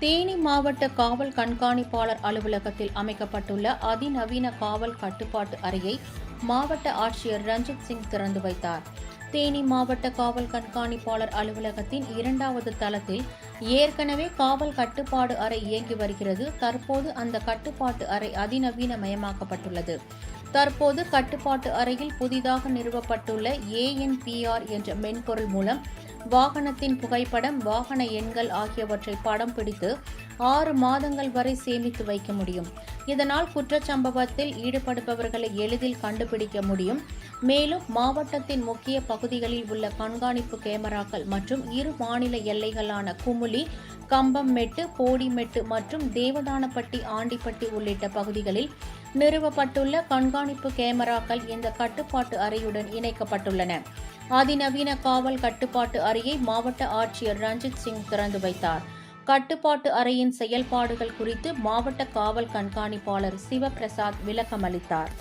தேனி மாவட்ட காவல் கண்காணிப்பாளர் அலுவலகத்தில் அமைக்கப்பட்டுள்ள அதிநவீன காவல் கட்டுப்பாட்டு அறையை மாவட்ட ஆட்சியர் ரஞ்சித் சிங் திறந்து வைத்தார். தேனி மாவட்ட காவல் கண்காணிப்பாளர் அலுவலகத்தின் 2வது தளத்தில் ஏற்கனவே காவல் கட்டுப்பாடு அறை இயங்கி வருகிறது. தற்போது அந்த கட்டுப்பாட்டு அறை அதிநவீனமயமாக்கப்பட்டுள்ளது. தற்போது கட்டுப்பாட்டு அறையில் புதிதாக நிறுவப்பட்டுள்ள ANPR என்ற மென்பொருள் மூலம் வாகனத்தின் புகைப்படம், வாகன எண்கள் ஆகியவற்றை படம் பிடித்து 6 மாதங்கள் வரை சேமித்து வைக்க முடியும். இதனால் குற்றச்சம்பவத்தில் ஈடுபடுபவர்களை எளிதில் கண்டுபிடிக்க முடியும். மேலும் மாவட்டத்தின் முக்கிய பகுதிகளில் உள்ள கண்காணிப்பு கேமராக்கள் மற்றும் 2 மாநில எல்லைகளான குமுளி, கம்பம்மெட்டு, போடிமெட்டு மற்றும் தேவதானப்பட்டி, ஆண்டிப்பட்டி உள்ளிட்ட பகுதிகளில் நிறுவப்பட்டுள்ள கண்காணிப்பு கேமராக்கள் இந்த கட்டுப்பாட்டு அறையுடன் இணைக்கப்பட்டுள்ளன. அதிநவீன காவல் கட்டுப்பாட்டு அறையை மாவட்ட ஆட்சியர் ரஞ்சித் சிங் திறந்து வைத்தார். கட்டுப்பாட்டு அறையின் செயல்பாடுகள் குறித்து மாவட்ட காவல் கண்காணிப்பாளர் சிவபிரசாத் விளக்கமளித்தார்.